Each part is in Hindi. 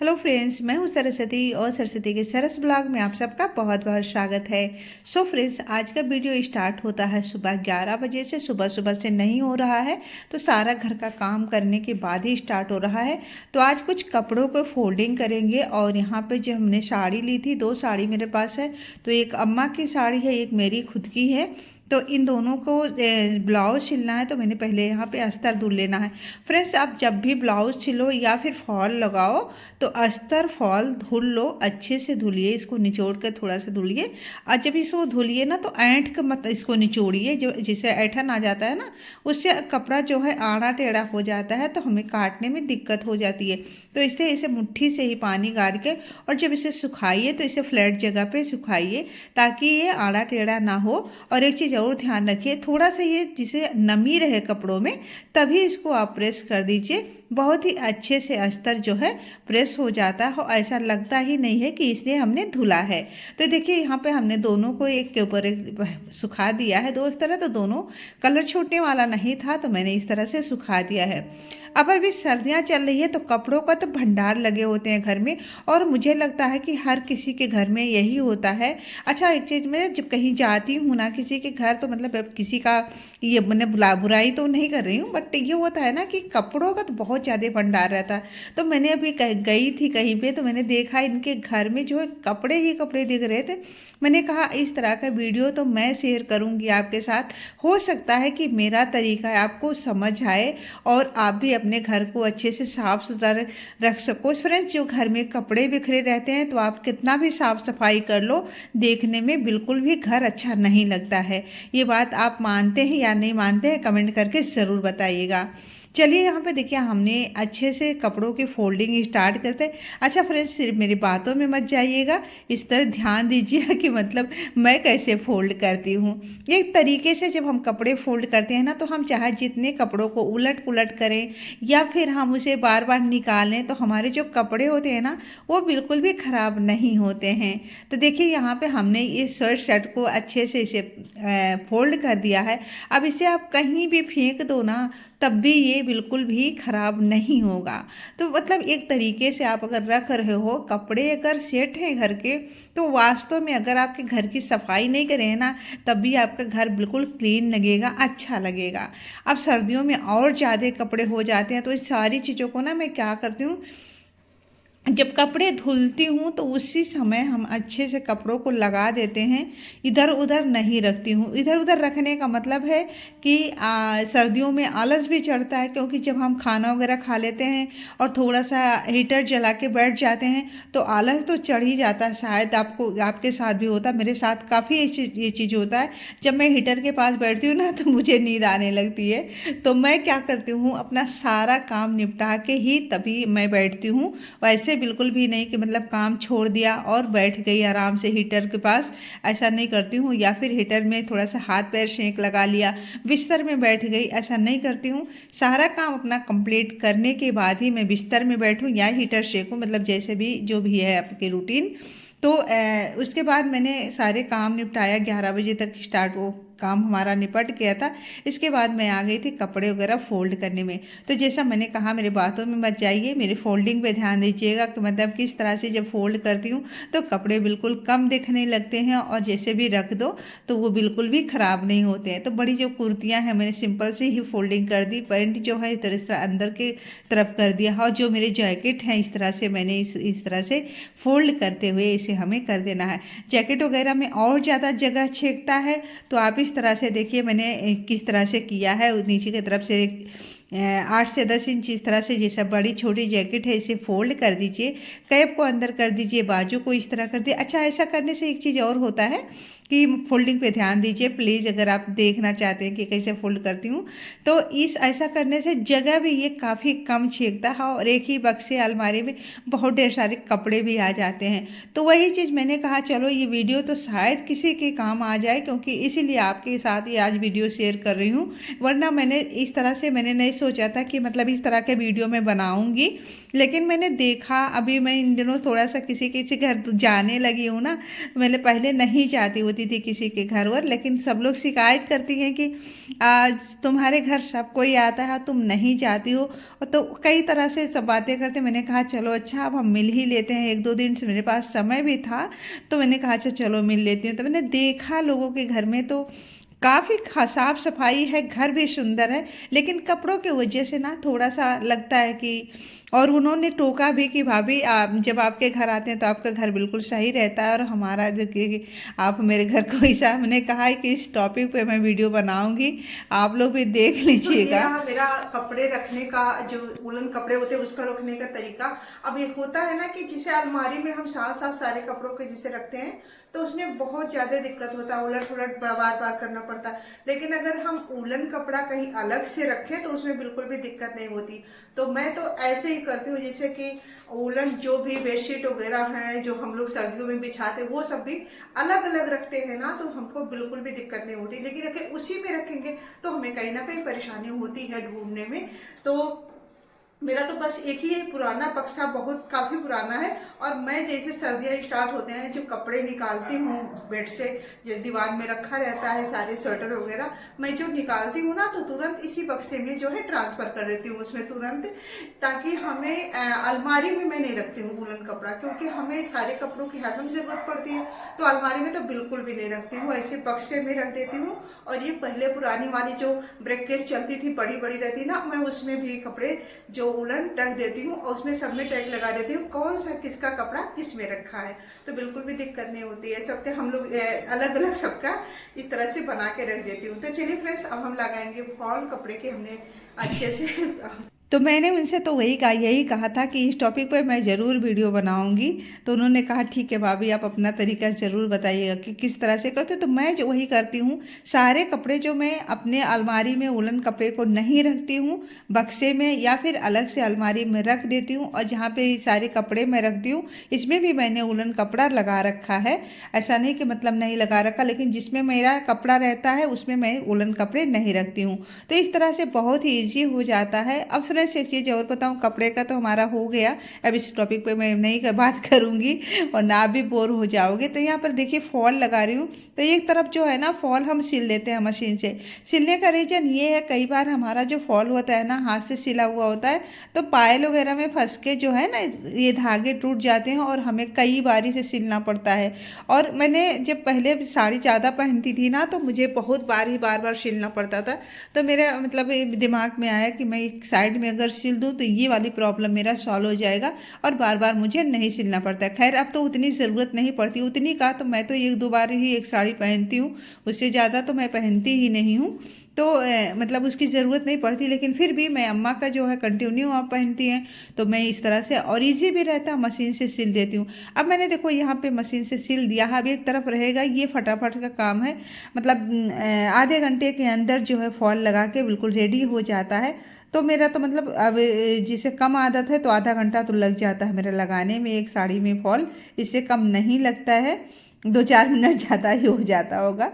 हेलो फ्रेंड्स, मैं हूं सरस्वती और सरस्वती के सरस ब्लॉग में आप सबका बहुत बहुत स्वागत है। सो फ्रेंड्स, आज का वीडियो स्टार्ट होता है सुबह 11 बजे से। सुबह सुबह से नहीं हो रहा है, तो सारा घर का काम करने के बाद ही स्टार्ट हो रहा है। तो आज कुछ कपड़ों को फोल्डिंग करेंगे। और यहाँ पे जो हमने साड़ी ली थी, 2 साड़ी मेरे पास है। तो एक अम्मा की साड़ी है, एक मेरी खुद की है। तो इन दोनों को ब्लाउज सिलना है। तो मैंने पहले यहाँ पे अस्तर धुल लेना है। फ्रेंड्स, आप जब भी ब्लाउज सिलो या फिर फॉल लगाओ तो अस्तर फॉल धुल लो, अच्छे से धुलिए। इसको निचोड़ कर थोड़ा सा धुलिए। और जब इसको धुलिए ना तो ऐंठ के मत इसको निचोड़िए, जो जिससे ऐठन आ जाता है ना, उससे कपड़ा जो है आड़ा टेढ़ा हो जाता है, तो हमें काटने में दिक्कत हो जाती है। तो इसलिए इसे मुट्ठी से ही पानी गार के और जब इसे सुखाइए तो इसे फ्लैट जगह पे सुखाइए, ताकि ये आड़ा टेढ़ा ना हो। और एक चीज़ और ध्यान रखिए, थोड़ा सा ये जिसे नमी रहे कपड़ों में, तभी इसको आप प्रेस कर दीजिए। बहुत ही अच्छे से अस्तर जो है प्रेस हो जाता है, ऐसा लगता ही नहीं है कि इसलिए हमने धुला है। तो देखिए, यहाँ पे हमने दोनों को एक के ऊपर एक सुखा दिया है, दो इस तरह। तो दोनों कलर छूटने वाला नहीं था, तो मैंने इस तरह से सुखा दिया है। अब अभी सर्दियाँ चल रही है, तो कपड़ों का तो भंडार लगे होते हैं घर में, और मुझे लगता है कि हर किसी के घर में यही होता है। अच्छा, एक चीज़, मैं जब कहीं जाती हूँ ना किसी के घर, तो मतलब अब किसी का ये मैंने बुराई तो नहीं कर रही हूँ, बट ये होता है ना कि कपड़ों का तो बहुत ज़्यादा भंडार रहता है। तो मैंने अभी गई थी कहीं पे, तो मैंने देखा इनके घर में जो है कपड़े ही कपड़े दिख रहे थे। मैंने कहा इस तरह का वीडियो तो मैं शेयर करूँगी आपके साथ। हो सकता है कि मेरा तरीका आपको समझ आए और आप भी अपने घर को अच्छे से साफ सुथरा रख सको। फ्रेंड्स, जो घर में कपड़े बिखरे रहते हैं, तो आप कितना भी साफ सफाई कर लो, देखने में बिल्कुल भी घर अच्छा नहीं लगता है। ये बात आप मानते हैं या नहीं मानते हैं, कमेंट करके ज़रूर बताइएगा। चलिए, यहाँ पे देखिए, हमने अच्छे से कपड़ों की फोल्डिंग स्टार्ट करते हैं। अच्छा फ्रेंड्स, सिर्फ मेरी बातों में मत जाइएगा, इस तरह ध्यान दीजिए कि मतलब मैं कैसे फोल्ड करती हूँ। एक तरीके से जब हम कपड़े फोल्ड करते हैं ना, तो हम चाहे जितने कपड़ों को उलट पुलट करें या फिर हम उसे बार बार निकालें, तो हमारे जो कपड़े होते हैं ना, वो बिल्कुल भी ख़राब नहीं होते हैं। तो देखिए, यहाँ पे हमने इस शर्ट को अच्छे से इसे फोल्ड कर दिया है। अब इसे आप कहीं भी फेंक दो ना, तब भी ये बिल्कुल भी ख़राब नहीं होगा। तो मतलब एक तरीके से आप अगर रख रहे हो कपड़े, अगर सेट हैं घर के, तो वास्तव में अगर आपके घर की सफाई नहीं करें ना, तब भी आपका घर बिल्कुल क्लीन लगेगा, अच्छा लगेगा। अब सर्दियों में और ज़्यादा कपड़े हो जाते हैं, तो इस सारी चीज़ों को ना मैं क्या करती हूँ, जब कपड़े धुलती हूँ तो उसी समय हम अच्छे से कपड़ों को लगा देते हैं, इधर उधर नहीं रखती हूँ। इधर उधर रखने का मतलब है कि सर्दियों में आलस भी चढ़ता है, क्योंकि जब हम खाना वगैरह खा लेते हैं और थोड़ा सा हीटर जला के बैठ जाते हैं, तो आलस तो चढ़ ही जाता है। शायद आपको, आपके साथ भी होता है, मेरे साथ काफ़ी ये चीज़ होता है। जब मैं हीटर के पास बैठती हूँ ना, तो मुझे नींद आने लगती है। तो मैं क्या करती हूँ, अपना सारा काम निपटा के ही तभी मैं बैठती हूँ। वैसे बिल्कुल भी नहीं कि मतलब काम छोड़ दिया और बैठ गई आराम से हीटर के पास, ऐसा नहीं करती हूँ। या फिर हीटर में थोड़ा सा हाथ पैर सेंक लगा लिया, बिस्तर में बैठ गई, ऐसा नहीं करती हूँ। सारा काम अपना कंप्लीट करने के बाद ही मैं बिस्तर में बैठूँ या हीटर सेकूँ, मतलब जैसे भी जो भी है आपकी रूटीन। तो उसके बाद मैंने सारे काम निपटाया, 11 बजे तक स्टार्ट वो काम हमारा निपट गया था। इसके बाद मैं आ गई थी कपड़े वगैरह फोल्ड करने में। तो जैसा मैंने कहा, मेरे बातों में मत जाइए, मेरे फोल्डिंग पे ध्यान दीजिएगा कि मतलब किस तरह से जब फोल्ड करती हूँ तो कपड़े बिल्कुल कम दिखने लगते हैं, और जैसे भी रख दो तो वो बिल्कुल भी ख़राब नहीं होते हैं। तो बड़ी जो कुर्तियाँ हैं, मैंने सिंपल से ही फोल्डिंग कर दी। पैंट जो है इस तरह अंदर के तरफ कर दिया, और जो मेरे जैकेट हैं इस तरह से मैंने इस तरह से फोल्ड करते हुए इसे हमें कर देना है। जैकेट वगैरह में और ज़्यादा जगह छेकता है, तो आप इस तरह से देखिए मैंने किस तरह से किया है। नीचे की तरफ से 8 से 10 इंच इस तरह से, जैसा बड़ी छोटी जैकेट है, इसे फोल्ड कर दीजिए, कैप को अंदर कर दीजिए, बाजू को इस तरह कर दिए। अच्छा, ऐसा करने से एक चीज़ और होता है कि फोल्डिंग पे ध्यान दीजिए प्लीज़, अगर आप देखना चाहते हैं कि कैसे फोल्ड करती हूँ। तो इस ऐसा करने से जगह भी ये काफ़ी कम छेकता है, और एक ही बक्से अलमारी में बहुत ढेर सारे कपड़े भी आ जाते हैं। तो वही चीज़ मैंने कहा, चलो ये वीडियो तो शायद किसी के काम आ जाए, क्योंकि इसीलिए आपके साथ ये आज वीडियो शेयर कर रही हूँ। वरना मैंने इस तरह से मैंने नहीं सोचा था कि मतलब इस तरह के वीडियो मैं बनाऊँगी, लेकिन मैंने देखा, अभी मैं इन दिनों थोड़ा सा किसी किसी घर जाने लगी हूँ ना, मैंने पहले नहीं जाती हुई बोलती थी किसी के घर, और लेकिन सब लोग शिकायत करती हैं कि आज तुम्हारे घर सब कोई आता है, तुम नहीं जाती हो। तो कई तरह से सब बातें करते। मैंने कहा चलो अच्छा, अब हम मिल ही लेते हैं। एक दो दिन से मेरे पास समय भी था, तो मैंने कहा अच्छा चलो मिल लेती हूँ। तो मैंने देखा लोगों के घर में तो काफ़ी साफ सफाई है, घर भी सुंदर है, लेकिन कपड़ों की वजह से ना थोड़ा सा लगता है कि। और उन्होंने टोका भी कि भाभी आप जब आपके घर आते हैं तो आपका घर बिल्कुल सही रहता है, और हमारा जो कि आप मेरे घर को ऐसा। मैंने कहा है कि इस टॉपिक पे मैं वीडियो बनाऊंगी, आप लोग भी देख लीजिएगा। तो ये मेरा कपड़े रखने का जो वुलन कपड़े होते हैं उसका रखने का तरीका। अब एक होता है ना कि जिसे अलमारी में हम साथ साथ सारे कपड़ों के जिसे रखते हैं तो उसमें बहुत ज्यादा दिक्कत होता है, उलट उलट बार बार करना पड़ता है। लेकिन अगर हम वुलन कपड़ा कहीं अलग से रखें तो उसमें बिल्कुल भी दिक्कत नहीं होती। तो मैं तो ऐसे ही करती हूँ, जैसे कि वुलन जो भी बेडशीट वगैरह है जो हम लोग सर्दियों में बिछाते हैं वो सब भी अलग अलग रखते हैं ना, तो हमको बिल्कुल भी दिक्कत नहीं होती। लेकिन अगर उसी में रखेंगे तो हमें कहीं ना कहीं परेशानी होती है ढूंढने में। तो मेरा तो बस एक ही पुराना बक्सा बहुत काफी पुराना है, और मैं जैसे सर्दियां स्टार्ट होते हैं जो कपड़े निकालती हूँ बेड से, जो दीवार में रखा रहता है सारे स्वेटर वगैरह, मैं जो निकालती हूँ ना तो तुरंत इसी बक्से में जो है ट्रांसफर कर देती हूँ उसमें तुरंत, ताकि हमें अलमारी में मैं नहीं रखती हूँ वुलन कपड़ा, क्योंकि हमें सारे कपड़ों की हरदम जरूरत पड़ती है। तो अलमारी में तो बिल्कुल भी नहीं रखती हूँ, ऐसे बक्से में रख देती हूँ। और ये पहले पुरानी वाली जो ब्रेककेस चलती थी बड़ी बड़ी रहती ना, मैं उसमें भी कपड़े जो वुलन रख देती हूँ और उसमें सब में टैग लगा देती हूँ कौन सा किसका कपड़ा किस में रखा है, तो बिल्कुल भी दिक्कत नहीं होती है। सबके हम लोग अलग अलग सबका इस तरह से बना के रख देती हूँ। तो चलिए फ्रेंड्स, अब हम लगाएंगे फॉल कपड़े के, हमने अच्छे से तो मैंने उनसे तो वही कहा, यही कहा था कि इस टॉपिक पर मैं ज़रूर वीडियो बनाऊंगी। तो उन्होंने कहा ठीक है भाभी, आप अपना तरीका ज़रूर बताइएगा कि किस तरह से करते। तो मैं जो वही करती हूँ, सारे कपड़े जो मैं अपने अलमारी में वुलन कपड़े को नहीं रखती हूँ, बक्से में या फिर अलग से अलमारी में रख देती हूँ। और जहाँ पे सारे कपड़े मैं रखती हूँ इसमें भी मैंने वुलन कपड़ा लगा रखा है। ऐसा नहीं कि मतलब नहीं लगा रखा, लेकिन जिसमें मेरा कपड़ा रहता है उसमें मैं वुलन कपड़े नहीं रखती हूँ। तो इस तरह से बहुत ही ईजी हो जाता है। अब फ्रेंड्स एक चीज़ और बताऊँ, कपड़े का तो हमारा हो गया, अब इस टॉपिक पे मैं नहीं बात करूँगी और ना भी बोर हो जाओगे। तो यहाँ पर देखिए फॉल लगा रही हूँ। तो एक तरफ जो है ना फॉल हम सिल लेते हैं मशीन से। सिलने का रीज़न ये है, कई बार हमारा जो फॉल होता है ना हाथ से सिला हुआ होता है, तो पायल वगैरह में फंस के जो है ना ये धागे टूट जाते हैं और हमें कई बारी से सिलना पड़ता है। और मैंने जब पहले साड़ी ज़्यादा पहनती थी ना तो मुझे बहुत बार ही बार सिलना पड़ता था। तो मेरा मतलब दिमाग में आया कि मैं एक साइड में अगर सिल दूँ तो ये वाली प्रॉब्लम मेरा सॉल्व हो जाएगा और बार बार मुझे नहीं सिलना पड़ता। खैर अब तो उतनी ज़रूरत नहीं पड़ती, उतनी का तो मैं तो एक दो बार ही एक साड़ी पहनती हूँ, उससे ज़्यादा तो मैं पहनती ही नहीं हूँ। तो मतलब उसकी ज़रूरत नहीं पड़ती, लेकिन फिर भी मैं अम्मा का जो है कंटिन्यू आप पहनती हैं तो मैं इस तरह से, और ईजी भी रहता है, मशीन से सिल देती हूँ। अब मैंने देखो यहाँ पे मशीन से सिल दिया, अब एक तरफ रहेगा, ये फटाफट का काम है। मतलब आधे घंटे के अंदर जो है फॉल लगा के बिल्कुल रेडी हो जाता है। तो मेरा तो मतलब अब जिसे कम आदत है तो आधा घंटा तो लग जाता है मेरा लगाने में एक साड़ी में फॉल, इससे कम नहीं लगता है, 2-4 मिनट ज़्यादा ही हो जाता होगा।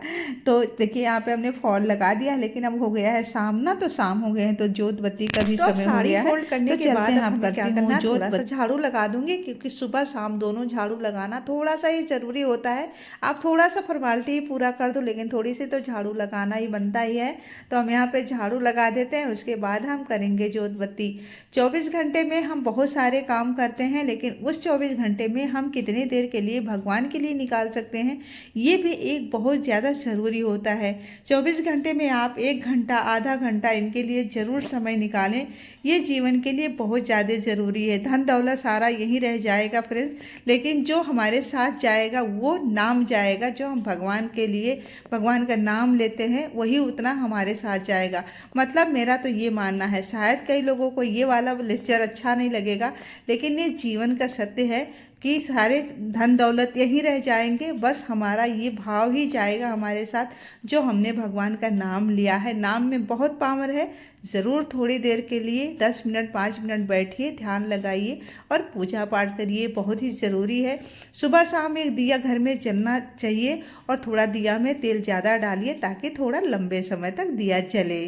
तो देखिए यहाँ पे हमने फॉल लगा दिया, लेकिन अब हो गया है शाम ना, तो शाम हो गए हैं तो जोत बत्ती का भी तो अब समय हो साड़ी गया है। फोल्ड करने तो के चलते बाद हैं, अब आप हमें क्या करती करना हूँ है, जोत थोड़ा सा बत्ती। झाड़ू लगा दूंगी, क्योंकि सुबह शाम दोनों झाड़ू लगाना थोड़ा सा ही जरूरी होता है। आप थोड़ा सा फॉर्मेलिटी ही पूरा कर दो, लेकिन थोड़ी सी तो झाड़ू लगाना ही बनता ही है। तो हम यहाँ पे झाड़ू लगा देते हैं, उसके बाद हम करेंगे जोत बत्ती। 24 घंटे में हम बहुत सारे काम करते हैं, लेकिन उस 24 घंटे में हम कितनी देर के लिए भगवान के लिए निकाल सकते हैं, ये भी एक बहुत ज़्यादा ज़रूरी होता है। 24 घंटे में आप 1 घंटा आधा घंटा इनके लिए ज़रूर समय निकालें, ये जीवन के लिए बहुत ज़्यादा ज़रूरी है। धन दौलत सारा यहीं रह जाएगा फ्रेंड्स, लेकिन जो हमारे साथ जाएगा वो नाम जाएगा। जो हम भगवान के लिए भगवान का नाम लेते हैं वही उतना हमारे साथ जाएगा। मतलब मेरा तो ये मानना है, शायद कई लोगों को ये वाला लेक्चर अच्छा नहीं लगेगा, लेकिन ये जीवन का सत्य है कि सारे धन दौलत यहीं रह जाएंगे, बस हमारा ये भाव ही जाएगा हमारे साथ, जो हमने भगवान का नाम लिया है। नाम में बहुत पावर है। ज़रूर थोड़ी देर के लिए 10 मिनट 5 मिनट बैठिए, ध्यान लगाइए और पूजा पाठ करिए, बहुत ही ज़रूरी है। सुबह शाम एक दिया घर में जलना चाहिए, और थोड़ा दिया में तेल ज़्यादा डालिए ताकि थोड़ा लंबे समय तक दिया जले।